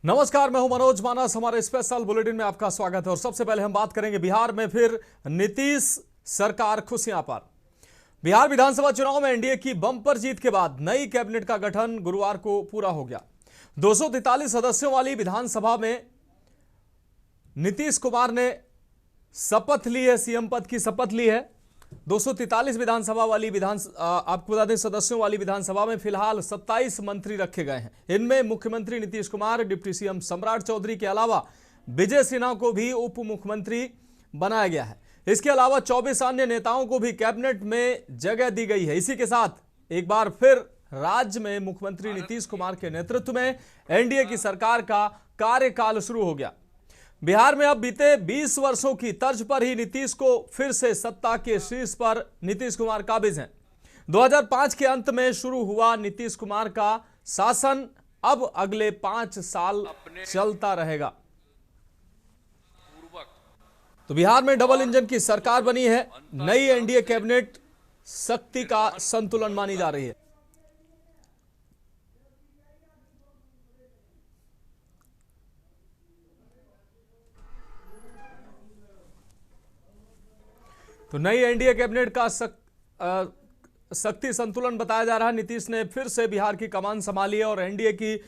नमस्कार, मैं हूं मनोज मानस। हमारे स्पेशल बुलेटिन में आपका स्वागत है और सबसे पहले हम बात करेंगे बिहार में फिर नीतीश सरकार खुशियां पार। बिहार विधानसभा चुनाव में एनडीए की बम्पर जीत के बाद नई कैबिनेट का गठन गुरुवार को पूरा हो गया। 243 सदस्यों वाली विधानसभा में नीतीश कुमार ने शपथ ली है, सीएम पद की शपथ ली है। 243 विधानसभा वाली आपको बता दें सदस्यों वाली विधानसभा में फिलहाल 27 मंत्री रखे गए हैं। इनमें मुख्यमंत्री नीतीश कुमार, डिप्टी सीएम सम्राट चौधरी के अलावा विजय सिन्हा को भी उप मुख्यमंत्री बनाया गया है। इसके अलावा 24 अन्य नेताओं को भी कैबिनेट में जगह दी गई है। इसी के साथ एक बार फिर राज्य में मुख्यमंत्री नीतीश कुमार के नेतृत्व में एनडीए की सरकार का कार्यकाल शुरू हो गया। बिहार में अब बीते 20 वर्षों की तर्ज पर ही नीतीश को फिर से सत्ता के शीर्ष पर नीतीश कुमार काबिज हैं। 2005 के अंत में शुरू हुआ नीतीश कुमार का शासन अब अगले 5 साल चलता रहेगा। तो बिहार में डबल इंजन की सरकार बनी है। नई एनडीए कैबिनेट शक्ति का संतुलन मानी जा रही है। तो नई एनडीए कैबिनेट का शक्ति संतुलन बताया जा रहा है। नीतीश ने फिर से बिहार की कमान संभाली है और एनडीए की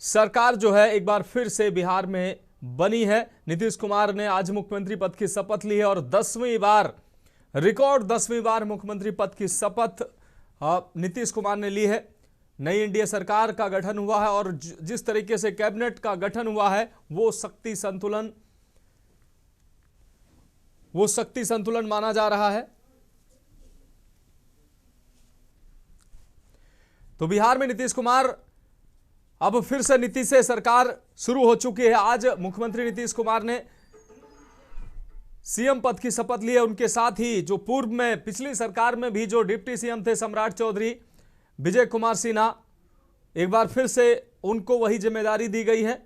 सरकार जो है एक बार फिर से बिहार में बनी है। नीतीश कुमार ने आज मुख्यमंत्री पद की शपथ ली है और 10वीं बार रिकॉर्ड 10वीं बार मुख्यमंत्री पद की शपथ नीतीश कुमार ने ली है। नई एनडीए सरकार का गठन हुआ है और जिस तरीके से कैबिनेट का गठन हुआ है वो शक्ति संतुलन माना जा रहा है। तो बिहार में नीतीश कुमार अब फिर से नीतीश से सरकार शुरू हो चुकी है। आज मुख्यमंत्री नीतीश कुमार ने सीएम पद की शपथ ली है। उनके साथ ही जो पूर्व में पिछली सरकार में भी जो डिप्टी सीएम थे सम्राट चौधरी, विजय कुमार सिन्हा, एक बार फिर से उनको वही जिम्मेदारी दी गई है।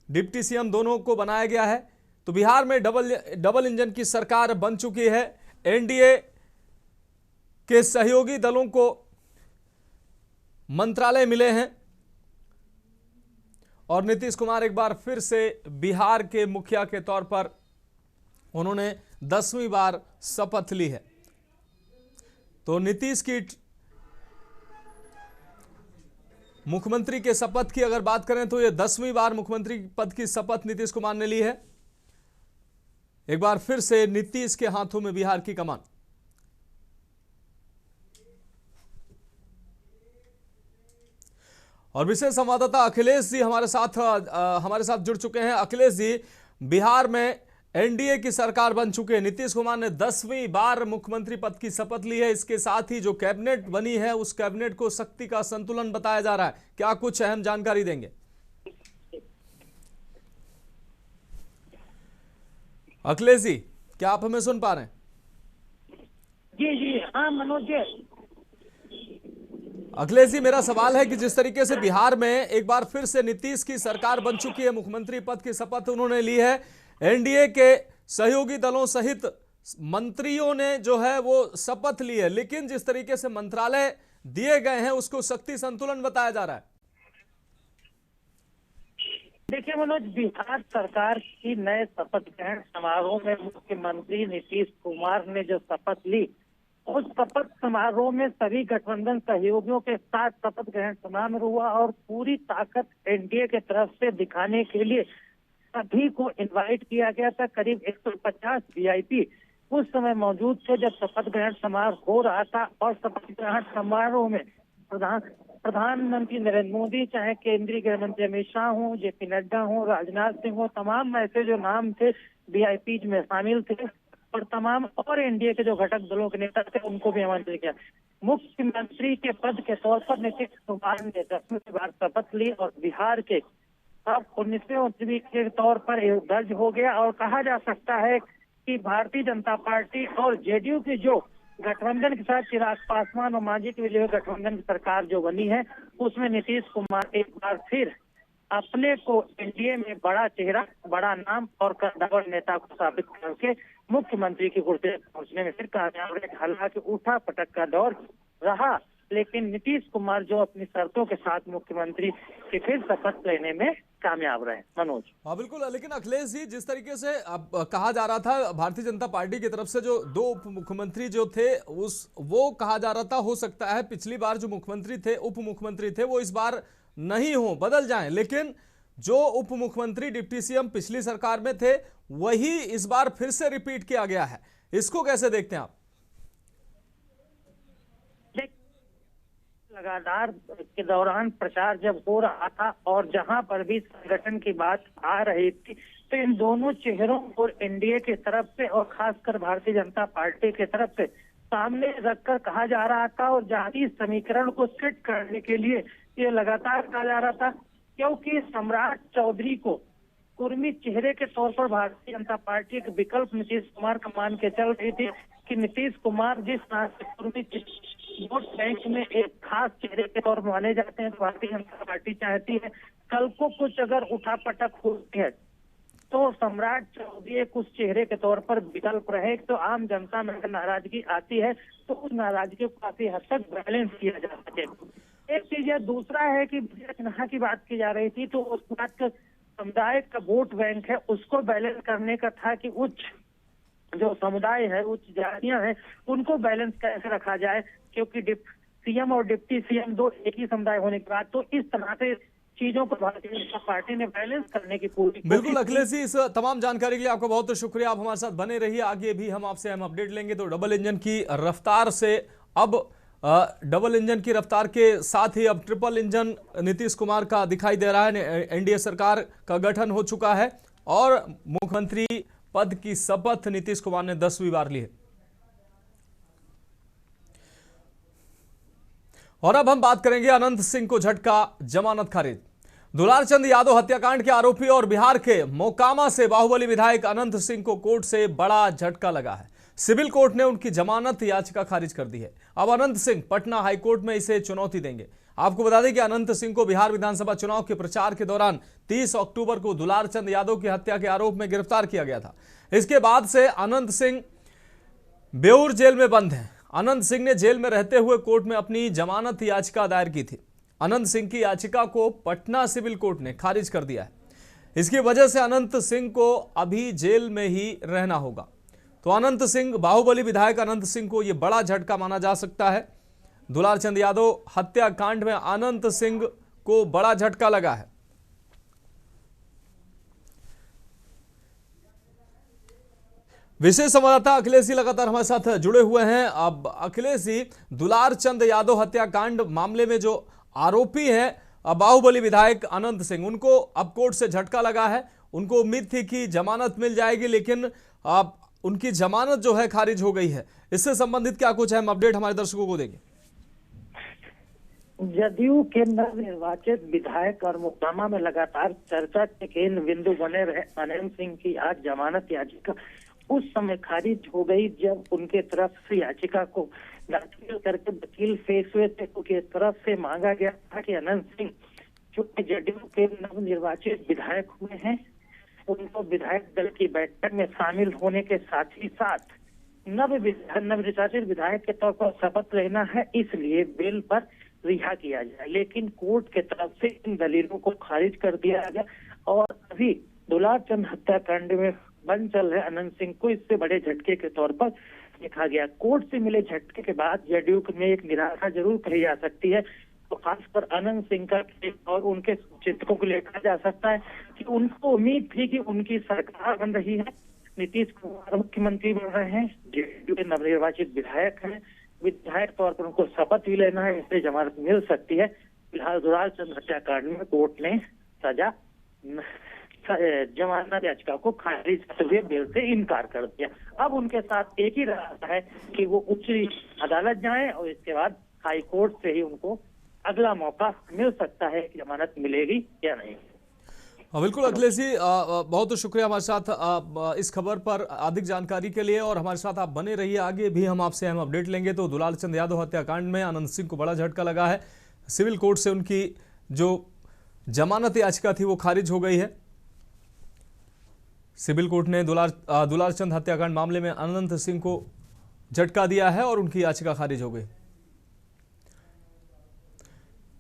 डिप्टी सीएम दोनों को बनाया गया है। तो बिहार में डबल इंजन की सरकार बन चुकी है। एनडीए के सहयोगी दलों को मंत्रालय मिले हैं और नीतीश कुमार एक बार फिर से बिहार के मुखिया के तौर पर उन्होंने 10वीं बार शपथ ली है। तो नीतीश की मुख्यमंत्री के शपथ की अगर बात करें तो यह 10वीं बार मुख्यमंत्री पद की शपथ नीतीश कुमार ने ली है। एक बार फिर से नीतीश के हाथों में बिहार की कमान। और विशेष संवाददाता अखिलेश जी हमारे साथ जुड़ चुके हैं। अखिलेश जी, बिहार में एनडीए की सरकार बन चुकी है। नीतीश कुमार ने 10वीं बार मुख्यमंत्री पद की शपथ ली है। इसके साथ ही जो कैबिनेट बनी है उस कैबिनेट को शक्ति का संतुलन बताया जा रहा है। क्या कुछ अहम जानकारी देंगे? अखिलेश जी, क्या आप हमें सुन पा रहे हैं? जी हाँ मनोज जी। अखिलेश जी, मेरा सवाल है कि जिस तरीके से बिहार में एक बार फिर से नीतीश की सरकार बन चुकी है, मुख्यमंत्री पद की शपथ उन्होंने ली है, एनडीए के सहयोगी दलों सहित मंत्रियों ने जो है वो शपथ ली है, लेकिन जिस तरीके से मंत्रालय दिए गए हैं उसको शक्ति संतुलन बताया जा रहा है। देखिए मनोज, बिहार सरकार की नए शपथ ग्रहण समारोह में मुख्यमंत्री नीतीश कुमार ने जो शपथ ली, उस शपथ समारोह में सभी गठबंधन सहयोगियों के साथ शपथ ग्रहण समारोह हुआ और पूरी ताकत एनडीए के तरफ से दिखाने के लिए सभी को इनवाइट किया गया था। करीब 150 वीआईपी उस समय मौजूद थे जब शपथ ग्रहण समारोह हो रहा था। और शपथ ग्रहण समारोह में प्रधानमंत्री नरेंद्र मोदी, चाहे केंद्रीय गृह मंत्री अमित शाह हो, जेपी नड्डा हो, राजनाथ सिंह हो, तमाम ऐसे जो नाम थे वीआईपी में शामिल थे और तमाम और एनडीए के जो घटक दलों के नेता थे उनको भी आमंत्रित किया। मुख्यमंत्री के पद के तौर पर नीतीश कुमार ने 10वीं बार शपथ ली और बिहार के अब 19वीं के तौर पर दर्ज हो गया। और कहा जा सकता है कि भारतीय जनता पार्टी और जेडीयू की जो गठबंधन के साथ चिराग पासवान और मांझी की जो गठबंधन की सरकार जो बनी है, उसमें नीतीश कुमार एक बार फिर अपने को एनडीए में बड़ा चेहरा, बड़ा नाम और कद्दावर नेता को साबित करके मुख्यमंत्री की कुर्सी पहुंचने में फिर कामयाब रहे। हालांकि उठा पटक का दौर रहा, लेकिन नीतीश कुमार जो अपनी शर्तों के साथ मुख्यमंत्री की फिर शपथ लेने में कामयाब रहे। मनोज। हाँ बिल्कुल, लेकिन अखिलेश जी, जिस तरीके से अब कहा जा रहा था भारतीय जनता पार्टी की तरफ से, जो दो उप मुख्यमंत्री जो थे वो कहा जा रहा था हो सकता है पिछली बार जो मुख्यमंत्री थे, उप मुख्यमंत्री थे, वो इस बार नहीं हो, बदल जाएं, लेकिन जो उप मुख्यमंत्री डिप्टी सीएम पिछली सरकार में थे वही इस बार फिर से रिपीट किया गया है। इसको कैसे देखते हैं आप? लगातार के दौरान प्रचार जब हो रहा था और जहां पर भी संगठन की बात आ रही थी, तो इन दोनों चेहरों को एनडीए की तरफ से और खासकर भारतीय जनता पार्टी की तरफ से सामने रखकर कहा जा रहा था और जाति समीकरण को सेट करने के लिए ये लगातार कहा जा रहा था, क्योंकि सम्राट चौधरी को कुर्मी चेहरे के तौर पर भारतीय जनता पार्टी के विकल्प नीतीश कुमार का मान के चल रही थी कि नीतीश कुमार जिस तरह से कुर्मी वोट बैंक में एक खास चेहरे के तौर पर माने जाते हैं, तो भारतीय जनता पार्टी चाहती है कल को कुछ अगर उठापटक होती है तो सम्राट चौधरी एक उस चेहरे के तौर पर विकल्प रहे, तो आम जनता में अगर नाराजगी आती है तो उस नाराजगी को काफी हद तक बैलेंस किया जा सके। एक चीज है, दूसरा है कि विजय सिन्हा की बात की जा रही थी, तो उस बात का समुदाय का वोट बैंक है उसको बैलेंस करने का था कि उच्च जो समुदाय है, उच्च जातियां हैं, उनको बैलेंस कैसे रखा जाए, क्योंकि सीएम और डिप्टी सीएम दो एक ही समुदाय होने के बाद, तो इस तरह से चीजों को भारतीय जनता पार्टी ने बैलेंस करने की पूरी बिल्कुल अखिलेश जी, इस तमाम जानकारी के लिए आपका बहुत शुक्रिया। आप हमारे साथ बने रहिए, आगे भी हम आपसे अपडेट लेंगे। तो डबल इंजन की रफ्तार से अब डबल इंजन की रफ्तार के साथ ही अब ट्रिपल इंजन नीतीश कुमार का दिखाई दे रहा है। एनडीए सरकार का गठन हो चुका है और मुख्यमंत्री पद की शपथ नीतीश कुमार ने 10वीं बार ली है। और अब हम बात करेंगे अनंत सिंह को झटका, जमानत खारिज। दुलारचंद यादव हत्याकांड के आरोपी और बिहार के मोकामा से बाहुबली विधायक अनंत सिंह को कोर्ट से बड़ा झटका लगा है। सिविल कोर्ट ने उनकी जमानत याचिका खारिज कर दी है। अब अनंत सिंह पटना हाईकोर्ट में इसे चुनौती देंगे। आपको बता दें कि अनंत सिंह को बिहार विधानसभा चुनाव के प्रचार के दौरान 30 अक्टूबर को दुलारचंद यादव की हत्या के आरोप में गिरफ्तार किया गया था। इसके बाद से अनंत सिंह बेऊर जेल में बंद हैं। अनंत सिंह ने जेल में रहते हुए कोर्ट में अपनी जमानत याचिका दायर की थी। अनंत सिंह की याचिका को पटना सिविल कोर्ट ने खारिज कर दिया है। इसकी वजह से अनंत सिंह को अभी जेल में ही रहना होगा। तो अनंत सिंह, बाहुबली विधायक अनंत सिंह को यह बड़ा झटका माना जा सकता है। दुलारचंद यादव हत्याकांड में अनंत सिंह को बड़ा झटका लगा है। विशेष संवाददाता अखिलेश जी लगातार हमारे साथ जुड़े हुए हैं। अब अखिलेश जी, दुलारचंद यादव हत्याकांड मामले में जो आरोपी हैं बाहुबली विधायक अनंत सिंह, उनको अब कोर्ट से झटका लगा है। उनको उम्मीद थी कि जमानत मिल जाएगी, लेकिन अब उनकी जमानत जो है खारिज हो गई है। इससे संबंधित क्या कुछ अहम अपडेट हमारे दर्शकों को देंगे? जदयू के नवनिर्वाचित विधायक और मोकामा में लगातार चर्चा के केंद्र बिंदु बने रहे अनंत सिंह की आज जमानत याचिका उस समय खारिज हो गई जब उनके तरफ से याचिका को दाखिल करके वकील पेशवे के तरफ से मांगा गया था कि अनंत सिंह जो जदयू के नवनिर्वाचित विधायक हुए हैं, उनको विधायक दल की बैठक में शामिल होने के साथ ही साथ नवनिर्वाचित विधायक के तौर पर शपथ लेना है, इसलिए बेल पर रिहा किया जाए। लेकिन कोर्ट के तरफ से इन दलीलों को खारिज कर दिया गया और अभी दुलारचंद हत्याकांड में बंद चल रहे अनंत सिंह को इससे बड़े झटके के तौर पर देखा गया। कोर्ट से मिले झटके के बाद जदयू में एक निराशा जरूर कही जा सकती है, तो खासकर अनंत सिंह का केस और उनके चिंतकों को लेकर जा सकता है कि उनको उम्मीद थी कि उनकी सरकार बन रही है, नीतीश कुमार मुख्यमंत्री बन रहे हैं, जदयू के नवनिर्वाचित विधायक हैं, विधायक तौर पर उनको शपथ भी लेना है, इससे जमानत मिल सकती है। फिलहाल दुलारचंद हत्याकांड में कोर्ट ने सजा जमानत याचिका को खारिज करते हुए बेल से इनकार कर दिया। अब उनके साथ एक ही रास्ता है कि वो उच्च अदालत जाएं और इसके बाद हाई कोर्ट से ही उनको अगला मौका मिल सकता है कि जमानत मिलेगी या नहीं। बिल्कुल अखिलेश जी, बहुत शुक्रिया हमारे साथ इस खबर पर अधिक जानकारी के लिए, और हमारे साथ आप बने रहिए, आगे भी हम आपसे अहम अपडेट लेंगे। तो दुलारचंद यादव हत्याकांड में अनंत सिंह को बड़ा झटका लगा है। सिविल कोर्ट से उनकी जो जमानत याचिका थी वो खारिज हो गई है। सिविल कोर्ट ने दुलारचंद हत्याकांड मामले में अनंत सिंह को झटका दिया है और उनकी याचिका खारिज हो गई।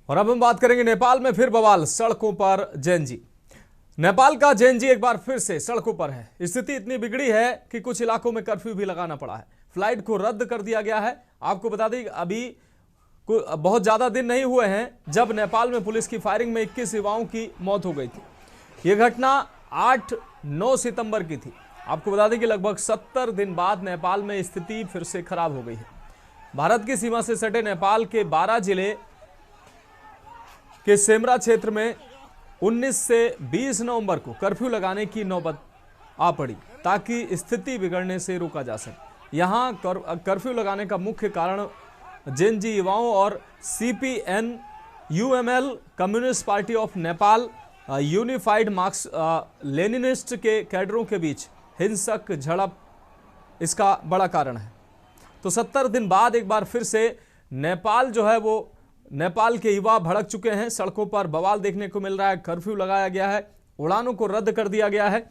और अब हम बात करेंगे नेपाल में फिर बवाल, सड़कों पर जैन जी। नेपाल का जेएनजी एक बार फिर से सड़कों पर है। स्थिति इतनी बिगड़ी है कि कुछ इलाकों में कर्फ्यू भी लगाना पड़ा है। फ्लाइट को रद्द कर दिया गया है। आपको बता दें अभी बहुत ज्यादा दिन नहीं हुए हैं जब नेपाल में पुलिस की फायरिंग में 21 युवाओं की मौत हो गई थी। यह घटना 8-9 सितंबर की थी। आपको बता दें कि लगभग 70 दिन बाद नेपाल में स्थिति फिर से खराब हो गई है। भारत की सीमा से सटे नेपाल के 12 जिले के सेमरा क्षेत्र में 19 से 20 नवंबर को कर्फ्यू लगाने की नौबत आ पड़ी ताकि स्थिति बिगड़ने से रोका जा सके। यहां कर्फ्यू लगाने का मुख्य कारण जेएनजी युवाओं और CPN UML communist party of Nepal unified marks Leninist के कैडरों के बीच हिंसक झड़प इसका बड़ा कारण है। तो 70 दिन बाद एक बार फिर से नेपाल जो है वो नेपाल के युवा भड़क चुके हैं। सड़कों पर बवाल देखने को मिल रहा है। कर्फ्यू लगाया गया है, उड़ानों को रद्द कर दिया गया है।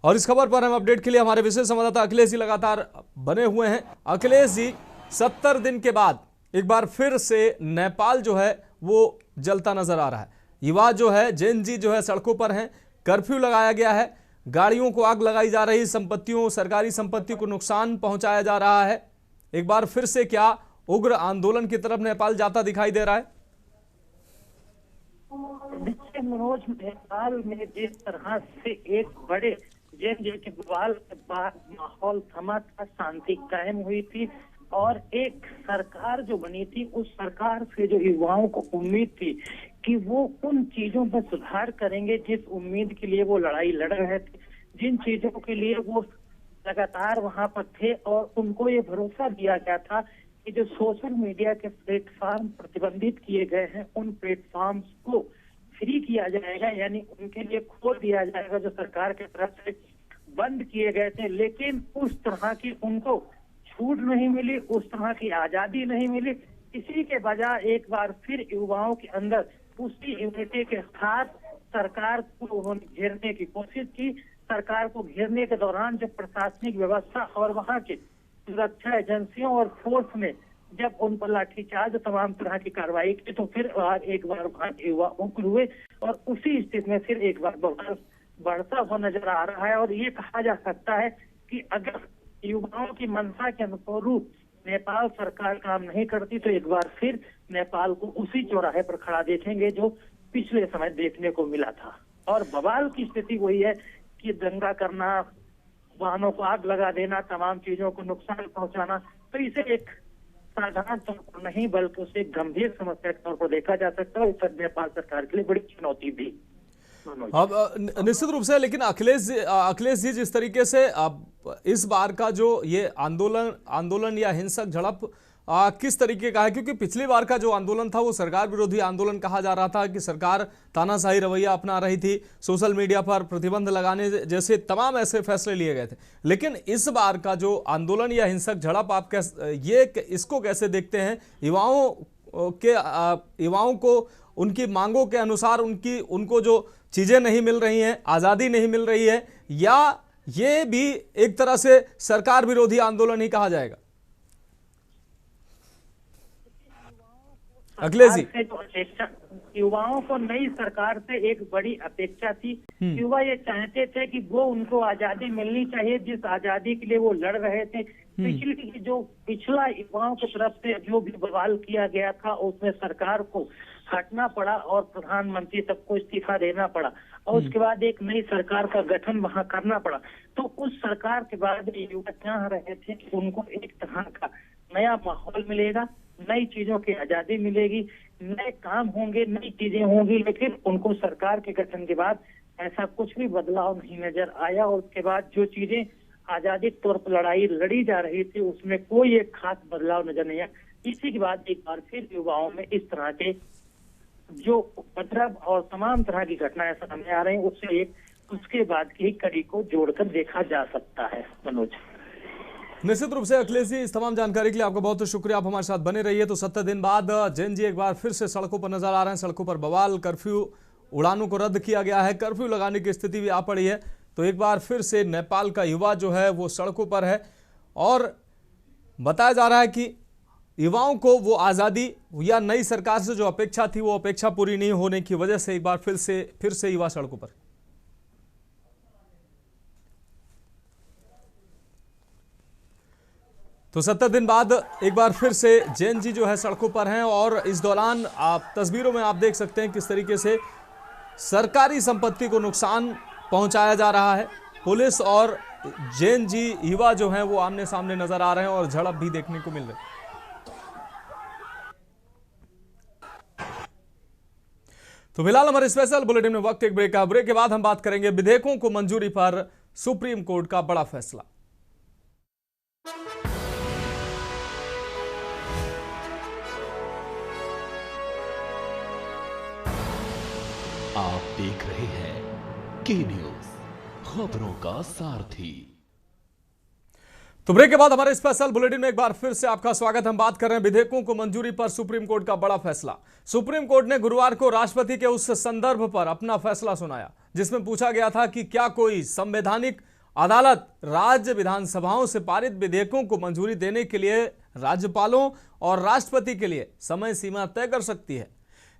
और इस खबर पर हम अपडेट के लिए हमारे विशेष संवाददाता अखिलेश जी लगातार बने हुए हैं। अखिलेश जी, 70 दिन के बाद एक बार फिर से नेपाल जो है वो जलता नजर आ रहा है। युवा जो है जेएनजी जो है सड़कों पर हैं, कर्फ्यू लगाया गया है, गाड़ियों को आग लगाई जा रही, संपत्तियों सरकारी संपत्ति को नुकसान पहुंचाया जा रहा है। एक बार फिर से क्या उग्र आंदोलन की तरफ नेपाल जाता दिखाई दे रहा है? देखिए मनोज, नेपाल में जिस तरह से एक बड़े जेएनजी के बवाल के बाद माहौल थमा था, शांति कायम हुई थी और एक सरकार जो बनी थी, उस सरकार से जो युवाओं को उम्मीद थी कि वो उन चीजों पर सुधार करेंगे जिस उम्मीद के लिए वो लड़ाई लड़ रहे थे, जिन चीजों के लिए वो लगातार वहां पर थे, और उनको ये भरोसा दिया गया था कि जो सोशल मीडिया के प्लेटफॉर्म प्रतिबंधित किए गए हैं उन प्लेटफॉर्म्स को फ्री किया जाएगा, यानी उनके लिए खोल दिया जाएगा जो सरकार की तरफ से बंद किए गए थे। लेकिन उस तरह की उनको छूट नहीं मिली, उस तरह की आजादी नहीं मिली। इसी के बजाय एक बार फिर युवाओं के अंदर उसी यूनिटी के साथ सरकार को उन्होंने घेरने की कोशिश की। सरकार को घेरने के दौरान जब प्रशासनिक व्यवस्था और वहां के सुरक्षा एजेंसियों और फोर्स ने जब उन पर लाठीचार्ज तमाम तरह की कार्रवाई की, तो फिर एक बार वहां युवा उग्र हुए और उसी स्थिति में फिर एक बार बवाल बढ़ता हुआ नजर आ रहा है। और ये कहा जा सकता है कि अगर युवाओं की मंशा के अनुरूप नेपाल सरकार काम नहीं करती तो एक बार फिर नेपाल को उसी चौराहे पर खड़ा देखेंगे जो पिछले समय देखने को मिला था। और बवाल की स्थिति वही है कि दंगा करना, वाहनों को आग लगा देना, तमाम चीजों को नुकसान पहुंचाना, तो इसे एक साधारण तौर पर नहीं बल्कि उसे गंभीर समस्या के तौर पर देखा जा सकता है। इस नेपाल सरकार के लिए बड़ी चुनौती भी। अब निश्चित रूप से, लेकिन अखिलेश जी जिस तरीके से अब इस बार का जो ये आंदोलन या हिंसक झड़प किस तरीके का है, क्योंकि पिछली बार का जो आंदोलन था वो सरकार विरोधी आंदोलन कहा जा रहा था कि सरकार तानाशाही रवैया अपना रही थी, सोशल मीडिया पर प्रतिबंध लगाने जैसे तमाम ऐसे फैसले लिए गए थे। लेकिन इस बार का जो आंदोलन या हिंसक झड़प आप इसको कैसे देखते हैं? युवाओं को उनकी मांगों के अनुसार उनको जो चीजें नहीं मिल रही हैं, आजादी नहीं मिल रही है, या ये भी एक तरह से सरकार विरोधी आंदोलन ही कहा जाएगा? अखिलेश जी, युवाओं को नई सरकार से एक बड़ी अपेक्षा थी। युवा ये चाहते थे कि वो उनको आजादी मिलनी चाहिए जिस आजादी के लिए वो लड़ रहे थे। पिछला युवाओं की तरफ से जो भी बवाल किया गया था उसमें सरकार को हटना पड़ा और प्रधानमंत्री सबको इस्तीफा देना पड़ा और उसके बाद एक नई सरकार का गठन वहां करना पड़ा। तो उस सरकार के बाद युवा चाह रहे थे कि उनको एक तरह का नया माहौल मिलेगा, नई चीजों की आजादी मिलेगी, नए काम होंगे, नई चीजें होंगी। लेकिन उनको सरकार के गठन के बाद ऐसा कुछ भी बदलाव नहीं नजर आया और उसके बाद जो चीजें आजादी के तौर पर लड़ाई लड़ी जा रही थी उसमें कोई एक खास बदलाव नजर नहीं आया। इसी के बाद एक बार फिर युवाओं में इस तरह के जो उपद्रव और तमाम तरह की घटनाएं सामने आ रही हैं उसके बाद की कड़ी को जोड़कर देखा जा सकता है। मनोज, निश्चित रूप से अखिलेश जी, इस तमाम जानकारी के लिए आपका बहुत शुक्रिया। आप हमारे साथ बने रहिए। तो 70 दिन बाद जेएनजी एक बार फिर से सड़कों पर नजर आ रहे हैं। सड़कों पर बवाल, कर्फ्यू, उड़ानों को रद्द किया गया है, कर्फ्यू लगाने की स्थिति भी आ पड़ी है। तो एक बार फिर से नेपाल का युवा जो है वो सड़कों पर है और बताया जा रहा है कि युवाओं को वो आज़ादी या नई सरकार से जो अपेक्षा थी वो अपेक्षा पूरी नहीं होने की वजह से एक बार फिर से युवा सड़कों पर। तो 70 दिन बाद एक बार फिर से जैन जी जो है सड़कों पर हैं और इस दौरान आप तस्वीरों में आप देख सकते हैं किस तरीके से सरकारी संपत्ति को नुकसान पहुंचाया जा रहा है। पुलिस और जैन जी युवा जो हैं वो आमने सामने नजर आ रहे हैं और झड़प भी देखने को मिल रही है। तो फिलहाल हमारे स्पेशल बुलेटिन में वक्त एक ब्रेक का। ब्रेक के बाद हम बात करेंगे विधेयकों को मंजूरी पर सुप्रीम कोर्ट का बड़ा फैसला। आप देख रहे हैं के न्यूज, खबरों का सारथी। तो ब्रेक के बाद हमारे स्पेशल बुलेटिन में एक बार फिर से आपका स्वागत। हम बात कर रहे हैं विधेयकों को मंजूरी पर सुप्रीम कोर्ट का बड़ा फैसला। सुप्रीम कोर्ट ने गुरुवार को राष्ट्रपति के उस संदर्भ पर अपना फैसला सुनाया जिसमें पूछा गया था कि क्या कोई संवैधानिक अदालत राज्य विधानसभाओं से पारित विधेयकों को मंजूरी देने के लिए राज्यपालों और राष्ट्रपति के लिए समय सीमा तय कर सकती है।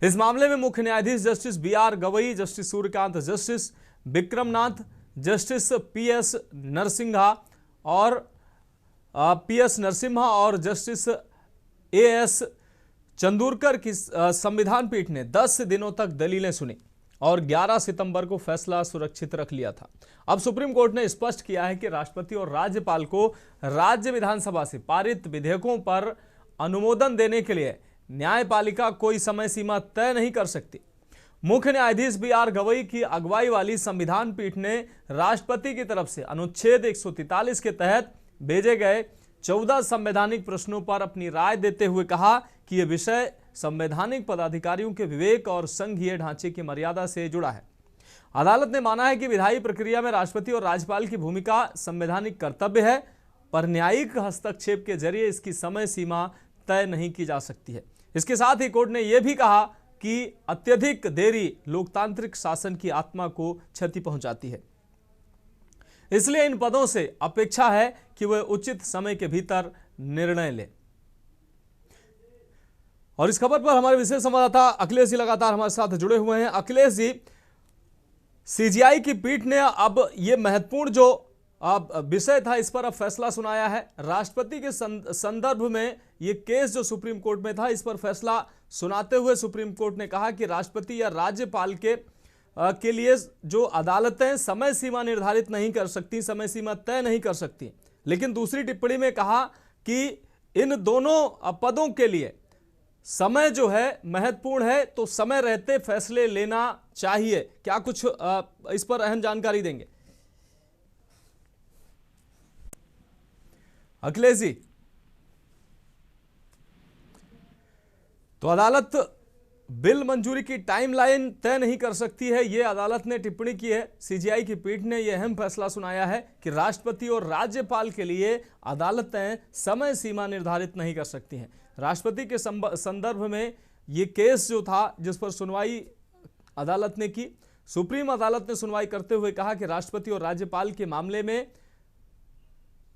इस मामले में मुख्य न्यायाधीश justice BR Gavai, justice Suryakant, justice Vikram Nath, justice PS Narasimha और जस्टिस AS चंदूरकर की संविधान पीठ ने 10 दिनों तक दलीलें सुनी और 11 सितंबर को फैसला सुरक्षित रख लिया था। अब सुप्रीम कोर्ट ने स्पष्ट किया है कि राष्ट्रपति और राज्यपाल को राज्य विधानसभा से पारित विधेयकों पर अनुमोदन देने के लिए न्यायपालिका कोई समय सीमा तय नहीं कर सकती। मुख्य न्यायाधीश BR गवई की अगुवाई वाली संविधान पीठ ने राष्ट्रपति की तरफ से अनुच्छेद 143 के तहत भेजे गए 14 संवैधानिक प्रश्नों पर अपनी राय देते हुए कहा कि यह विषय संवैधानिक पदाधिकारियों के विवेक और संघीय ढांचे की मर्यादा से जुड़ा है। अदालत ने माना है कि विधायी प्रक्रिया में राष्ट्रपति और राज्यपाल की भूमिका संवैधानिक कर्तव्य है, पर न्यायिक हस्तक्षेप के जरिए इसकी समय सीमा तय नहीं की जा सकती है। इसके साथ ही कोर्ट ने यह भी कहा कि अत्यधिक देरी लोकतांत्रिक शासन की आत्मा को क्षति पहुंचाती है, इसलिए इन पदों से अपेक्षा है कि वे उचित समय के भीतर निर्णय लें। और इस खबर पर हमारे विशेष संवाददाता अखिलेश जी लगातार हमारे साथ जुड़े हुए हैं। अखिलेश जी, CJI की पीठ ने अब ये महत्वपूर्ण जो विषय था इस पर अब फैसला सुनाया है। राष्ट्रपति के संदर्भ में ये केस जो सुप्रीम कोर्ट में था इस पर फैसला सुनाते हुए सुप्रीम कोर्ट ने कहा कि राष्ट्रपति या राज्यपाल के लिए जो अदालतें समय सीमा निर्धारित नहीं कर सकती, समय सीमा तय नहीं कर सकती। लेकिन दूसरी टिप्पणी में कहा कि इन दोनों पदों के लिए समय जो है महत्वपूर्ण है, तो समय रहते फैसले लेना चाहिए। क्या कुछ इस पर अहम जानकारी देंगे अखिलेश जी? तो अदालत बिल मंजूरी की टाइमलाइन तय नहीं कर सकती है, यह अदालत ने टिप्पणी की है। CJI की पीठ ने यह अहम फैसला सुनाया है कि राष्ट्रपति और राज्यपाल के लिए अदालतें समय सीमा निर्धारित नहीं कर सकती हैं। राष्ट्रपति के संदर्भ में यह केस जो था जिस पर सुनवाई अदालत ने की, सुप्रीम अदालत ने सुनवाई करते हुए कहा कि राष्ट्रपति और राज्यपाल के मामले में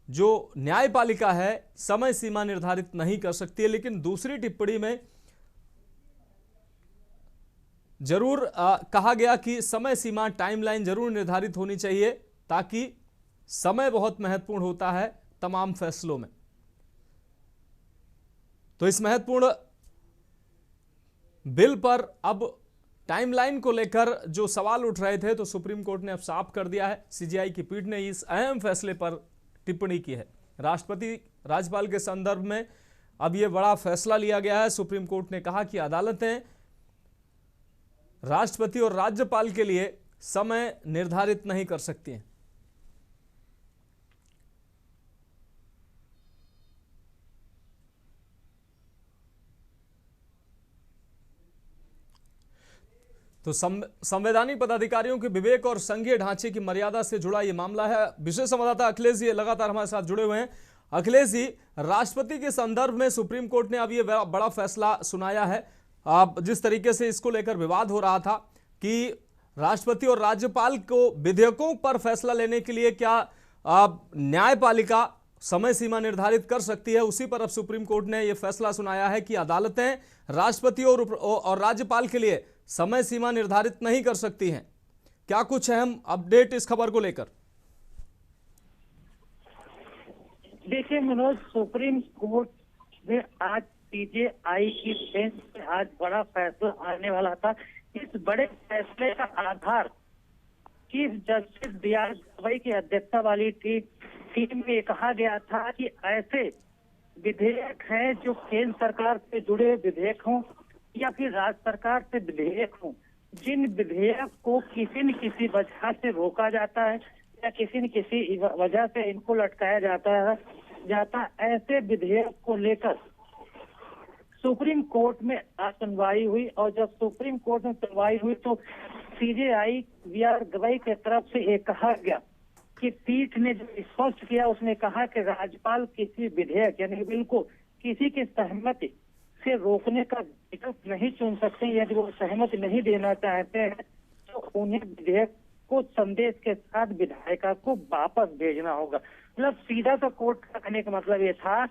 जो न्यायपालिका है समय सीमा निर्धारित नहीं कर सकती है। लेकिन दूसरी टिप्पणी में जरूर कहा गया कि समय सीमा टाइमलाइन जरूर निर्धारित होनी चाहिए, ताकि समय बहुत महत्वपूर्ण होता है तमाम फैसलों में। तो इस महत्वपूर्ण बिल पर अब टाइमलाइन को लेकर जो सवाल उठ रहे थे तो सुप्रीम कोर्ट ने अब साफ कर दिया है। CJI की पीठ ने इस अहम फैसले पर टिप्पणी की है। राष्ट्रपति राज्यपाल के संदर्भ में अब यह बड़ा फैसला लिया गया है। सुप्रीम कोर्ट ने कहा कि अदालतें राष्ट्रपति और राज्यपाल के लिए समय निर्धारित नहीं कर सकती हैं। तो संवैधानिक पदाधिकारियों के विवेक और संघीय ढांचे की मर्यादा से जुड़ा यह मामला है। विशेष संवाददाता अखिलेश जी लगातार हमारे साथ जुड़े हुए हैं। अखिलेश जी, राष्ट्रपति के संदर्भ में सुप्रीम कोर्ट ने अब ये बड़ा फैसला सुनाया है। जिस तरीके से इसको लेकर विवाद हो रहा था कि राष्ट्रपति और राज्यपाल को विधेयकों पर फैसला लेने के लिए क्या न्यायपालिका समय सीमा निर्धारित कर सकती है, उसी पर अब सुप्रीम कोर्ट ने यह फैसला सुनाया है कि अदालतें राष्ट्रपति और राज्यपाल के लिए समय सीमा निर्धारित नहीं कर सकती हैं। क्या कुछ अहम अपडेट इस खबर को लेकर? देखिए मनोज, सुप्रीम कोर्ट में आज सीजेआई की बेंच में आज बड़ा फैसला आने वाला था। इस बड़े फैसले का आधार चीफ जस्टिस बीआर गवई की अध्यक्षता वाली टीम में कहा गया था कि ऐसे विधेयक हैं जो केंद्र सरकार से जुड़े विधेयक हों या फिर राज्य सरकार से विधेयक हों, जिन विधेयक को किसी न किसी वजह से रोका जाता है या किसी न किसी वजह से इनको लटकाया जाता ऐसे विधेयक को लेकर सुप्रीम कोर्ट में सुनवाई हुई। और जब सुप्रीम कोर्ट में सुनवाई हुई तो सीजेआई बीआर गवई के तरफ से ये कहा गया कि पीठ ने जो स्पष्ट किया, उसने कहा कि राज्यपाल किसी विधेयक यानी बिल को किसी की सहमति से रोकने का विकल्प नहीं चुन सकते। यदि वो सहमति नहीं देना चाहते हैं तो उन्हें विधेयक को संदेश के साथ विधायिका को वापस भेजना होगा। मतलब सीधा सा कोर्ट का कहने का मतलब ये था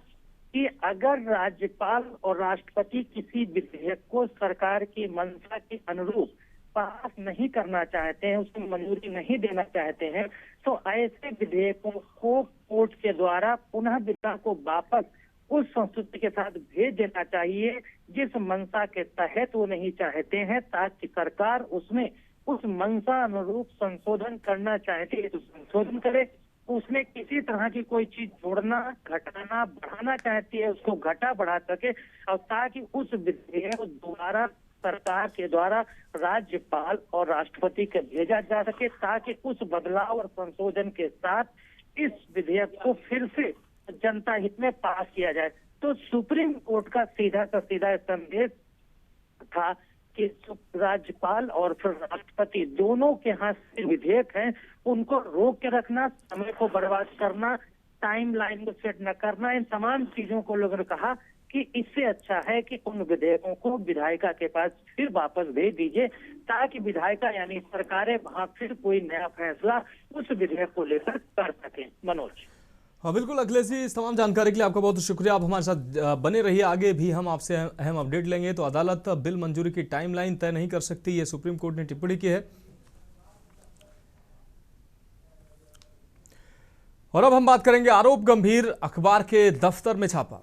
कि अगर राज्यपाल और राष्ट्रपति किसी विधेयक को सरकार की मंशा के अनुरूप पास नहीं करना चाहते हैं, उसको मंजूरी नहीं देना चाहते हैं, तो ऐसे विधेयकों को कोर्ट के द्वारा पुनः विधायिका को वापस उस संस्तुति के साथ भेज देना चाहिए जिस मंशा के तहत वो नहीं चाहते हैं, ताकि सरकार उसमें उस मंशा अनुरूप संशोधन करना चाहती है तो संशोधन करे। उसमें किसी तरह की कोई चीज जोड़ना, घटाना, बढ़ाना चाहती है उसको घटा बढ़ा सके, और ताकि उस विधेयक को दोबारा सरकार के द्वारा राज्यपाल और राष्ट्रपति के भेजा जा सके, ताकि उस बदलाव और संशोधन के साथ इस विधेयक को फिर से जनता हित में पास किया जाए। तो सुप्रीम कोर्ट का सीधा संदेश था कि राज्यपाल और फिर राष्ट्रपति दोनों के हाथ से विधेयक हैं, उनको रोक के रखना, समय को बर्बाद करना, टाइम लाइन को सेट न करना, इन तमाम चीजों को लोगों ने कहा कि इससे अच्छा है कि उन विधेयकों को विधायिका के पास फिर वापस भेज दीजिए, ताकि विधायिका यानी सरकारें वहां फिर कोई नया फैसला उस विधेयक को लेकर कर सकें। मनोज। हाँ बिल्कुल अखिलेश जी, इस तमाम जानकारी के लिए आपका बहुत शुक्रिया। आप हमारे साथ बने रहिए, आगे भी हम आपसे अहम अपडेट लेंगे। तो अदालत बिल मंजूरी की टाइमलाइन तय नहीं कर सकती, ये सुप्रीम कोर्ट ने टिप्पणी की है। और अब हम बात करेंगे आरोप गंभीर, अखबार के दफ्तर में छापा।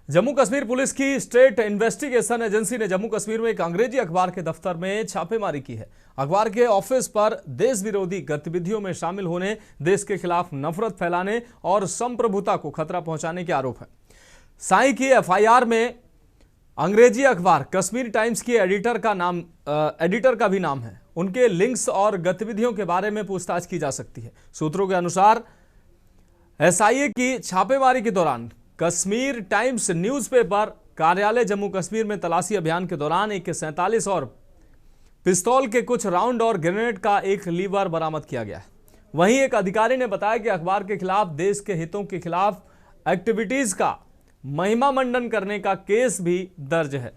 जम्मू कश्मीर पुलिस की स्टेट इन्वेस्टिगेशन एजेंसी ने जम्मू कश्मीर में एक अंग्रेजी अखबार के दफ्तर में छापेमारी की है। अखबार के ऑफिस पर देश विरोधी गतिविधियों में शामिल होने, देश के खिलाफ नफरत फैलाने और संप्रभुता को खतरा पहुंचाने के आरोप है। साई की एफआईआर में अंग्रेजी अखबार कश्मीर टाइम्स की एडिटर का भी नाम है। उनके लिंक्स और गतिविधियों के बारे में पूछताछ की जा सकती है। सूत्रों के अनुसार एसआईए की छापेमारी के दौरान कश्मीर टाइम्स न्यूज़पेपर कार्यालय जम्मू कश्मीर में तलाशी अभियान के दौरान AK-47 और पिस्तौल के कुछ राउंड और ग्रेनेड का एक लीवर बरामद किया गया है। वहीं एक अधिकारी ने बताया कि अखबार के खिलाफ देश के हितों के खिलाफ एक्टिविटीज का महिमा मंडन करने का केस भी दर्ज है।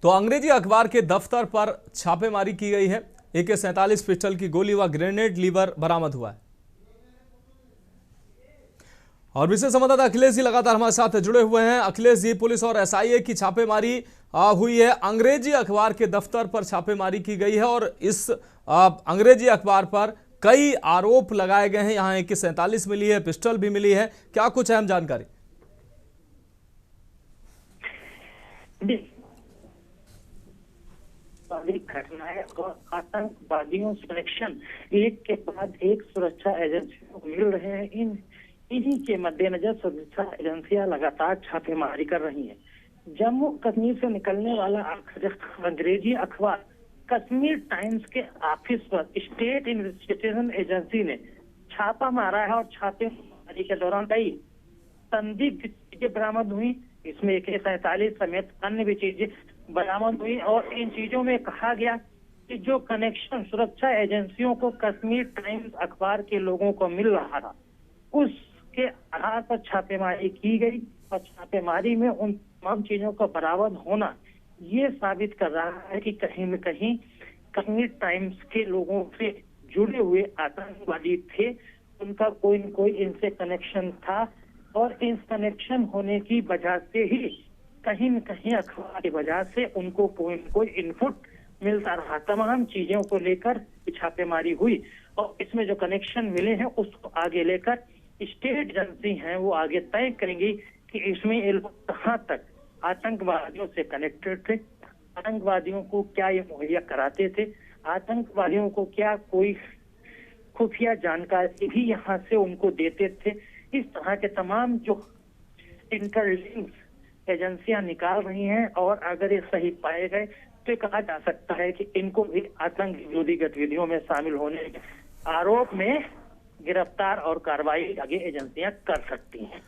तो अंग्रेजी अखबार के दफ्तर पर छापेमारी की गई है। AK-47 पिस्टल की गोली व ग्रेनेड लीवर बरामद हुआ है। और विशेष संवाददाता अखिलेश जी लगातार हमारे साथ जुड़े हुए हैं। अखिलेश जी, पुलिस और एसआईए की छापेमारी हुई है, अंग्रेजी अखबार के दफ्तर पर छापेमारी की गई है और इस अंग्रेजी अखबार पर कई आरोप लगाए गए हैं। यहाँ AK-47 मिली है, पिस्टल भी मिली है, क्या कुछ अहम जानकारी? घटनाएं और आतंकवादियों सिलेक्शन एक के बाद एक सुरक्षा एजेंसियों को मिल रहे हैं। इन्हीं के मद्देनजर सुरक्षा एजेंसियां लगातार छापेमारी कर रही हैं। जम्मू कश्मीर से निकलने वाला अंग्रेजी अखबार कश्मीर टाइम्स के ऑफिस पर स्टेट इन्वेस्टिगेशन एजेंसी ने छापा मारा है और छापेमारी के दौरान कई संदिग्ध चीजें बरामद हुई। इसमें AK-47 समेत अन्य भी चीजें बरामद हुई और इन चीजों में कहा गया कि जो कनेक्शन सुरक्षा एजेंसियों को कश्मीर टाइम्स अखबार के लोगों को मिल रहा था, उसके आधार पर छापेमारी की गई और छापेमारी में उन तमाम चीजों का बरामद होना ये साबित कर रहा है कि कहीं न कहीं कश्मीर टाइम्स के लोगों से जुड़े हुए आतंकवादी थे उनका कोई न कोई इनसे कनेक्शन था, और इस कनेक्शन होने की वजह से ही कहीं न कहीं अखबार की वजह से उनको कोई न कोई इनपुट मिलता रहा। तमाम चीजों को लेकर छापेमारी हुई और इसमें जो कनेक्शन मिले हैं उसको आगे लेकर स्टेट एजेंसी हैं वो आगे तय करेंगी कि इसमें ये लोग कहाँ तक आतंकवादियों से कनेक्टेड थे, आतंकवादियों को क्या ये मुहैया कराते थे, आतंकवादियों को क्या कोई खुफिया जानकारी भी यहाँ से उनको देते थे। इस तरह के तमाम जो इंटरलिंक्स एजेंसियां निकाल रही हैं, और अगर ये सही पाए गए तो कहा जा सकता है कि इनको भी आतंक विरोधी गतिविधियों में शामिल होने के आरोप में गिरफ्तार और कार्रवाई आगे एजेंसियां कर सकती हैं।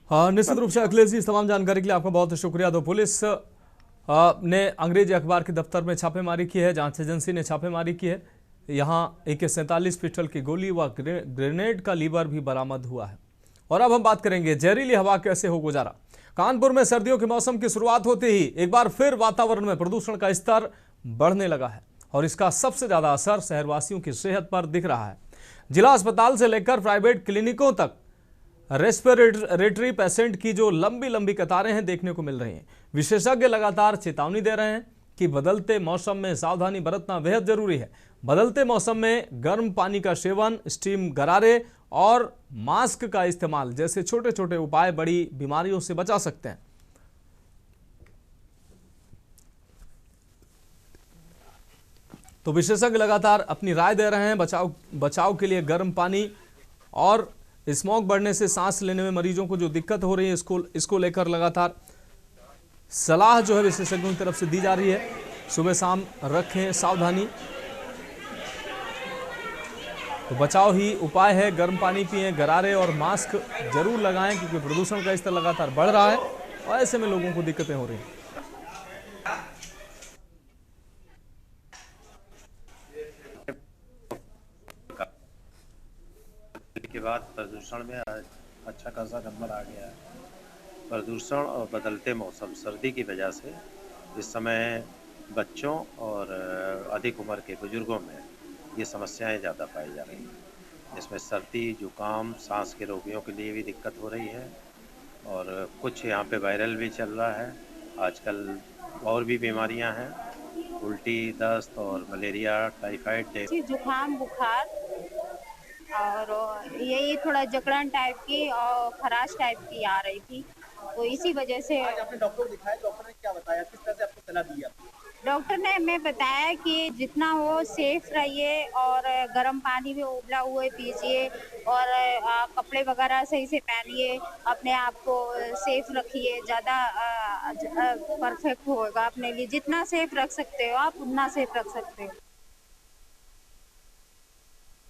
हाँ, निश्चित रूप से अखिलेश जी, इस तमाम जानकारी के लिए आपका बहुत शुक्रिया। तो पुलिस ने अंग्रेजी अखबार के दफ्तर में छापेमारी की है, जांच एजेंसी ने छापेमारी की है। यहाँ AK-47 पिस्टल की गोली व ग्रेनेड का लीवर भी बरामद हुआ है। और अब हम बात करेंगे जहरीली हवा कैसे हो गुजारा। कानपुर में सर्दियों के मौसम की शुरुआत होते ही एक बार फिर वातावरण में प्रदूषण का स्तर बढ़ने लगा है और इसका सबसे ज्यादा असर शहरवासियों की सेहत पर दिख रहा है। जिला अस्पताल से लेकर प्राइवेट क्लिनिकों तक रेस्पिरेटरी पेशेंट की जो लंबी लंबी कतारें हैं देखने को मिल रही हैं। विशेषज्ञ लगातार चेतावनी दे रहे हैं कि बदलते मौसम में सावधानी बरतना बेहद जरूरी है। बदलते मौसम में गर्म पानी का सेवन, स्टीम गरारे और मास्क का इस्तेमाल जैसे छोटे छोटे उपाय बड़ी बीमारियों से बचा सकते हैं। तो विशेषज्ञ लगातार अपनी राय दे रहे हैं बचाव के लिए गर्म पानी और स्मोक बढ़ने से सांस लेने में मरीजों को जो दिक्कत हो रही है इसको लेकर लगातार सलाह जो है विशेषज्ञों की तरफ से दी जा रही है। सुबह शाम रखें सावधानी, तो बचाव ही उपाय है। गर्म पानी पिएं, गरारे और मास्क जरूर लगाएं क्योंकि प्रदूषण का स्तर लगातार बढ़ रहा है और ऐसे में लोगों को दिक्कतें हो रही हैं। के बाद प्रदूषण में अच्छा खासा नंबर आ गया है। प्रदूषण और बदलते मौसम, सर्दी की वजह से इस समय बच्चों और अधिक उम्र के बुजुर्गों में ये समस्याएं ज़्यादा पाई जा रही हैं। इसमें सर्दी, जुकाम, सांस के रोगियों के लिए भी दिक्कत हो रही है और कुछ यहाँ पे वायरल भी चल रहा है। आजकल और भी बीमारियां हैं, उल्टी, दस्त और मलेरिया, टाइफाइड, जुकाम, बुखार और यही थोड़ा जकड़न टाइप की और खराश टाइप की आ रही थी, तो इसी वजह से। आज आपने डॉक्टर को दिखाया, डॉक्टर ने क्या बताया, किस तरह से आपको सलाह दी आपने? डॉक्टर ने हमें बताया कि जितना हो सेफ रहिए और गर्म पानी में उबला हुए पीजिए और कपड़े वगैरह सही से पहनिए, अपने आप को सेफ रखिए, ज़्यादा परफेक्ट होगा अपने लिए। जितना सेफ रख सकते हो आप उतना सेफ रख सकते हो।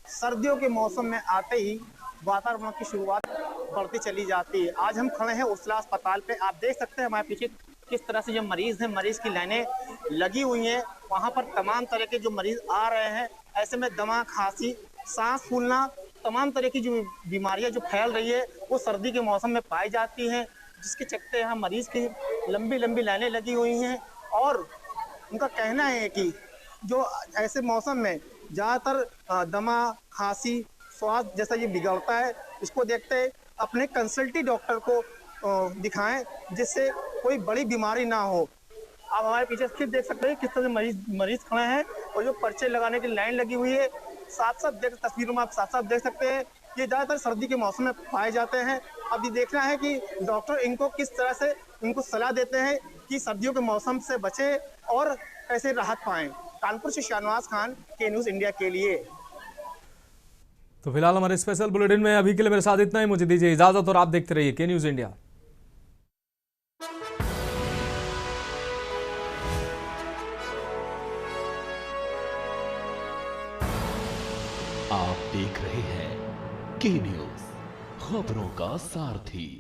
सर्दियों के मौसम में आते ही वातावरण की शुरुआत बढ़ती चली जाती है। आज हम खड़े हैं उर्सला अस्पताल पे। आप देख सकते हैं हमारे पीछे किस तरह से जो मरीज हैं, मरीज की लाइनें लगी हुई हैं। वहाँ पर तमाम तरह के जो मरीज आ रहे हैं, ऐसे में दमा, खांसी, सांस फूलना, तमाम तरह की जो बीमारियां जो फैल रही है वो सर्दी के मौसम में पाई जाती हैं, जिसके चलते यहाँ मरीज की लंबी लंबी लाइनें लगी हुई हैं। और उनका कहना है कि जो ऐसे मौसम में ज़्यादातर दमा, खांसी, स्वास्थ्य जैसा ये बिगड़ता है, इसको देखते अपने कंसल्टेंट डॉक्टर को दिखाएं जिससे कोई बड़ी बीमारी ना हो। आप हमारे पीछे फिर देख सकते हैं किस तरह से मरीज खड़े हैं और जो पर्चे लगाने की लाइन लगी हुई है। तस्वीरों में आप साफ साफ देख सकते हैं ये ज़्यादातर सर्दी के मौसम में पाए जाते हैं। अब ये देखना है कि डॉक्टर इनको किस तरह से इनको सलाह देते हैं कि सर्दियों के मौसम से बचें और कैसे राहत पाएं। कानपुर से शाहनवाज खान, के न्यूज़ इंडिया के लिए। तो फिलहाल हमारे स्पेशल बुलेटिन में अभी के लिए मेरे साथ इतना ही। मुझे दीजिए इजाजत और आप देखते रहिए के न्यूज़ इंडिया। आप देख रहे हैं के न्यूज़, खबरों का सारथी।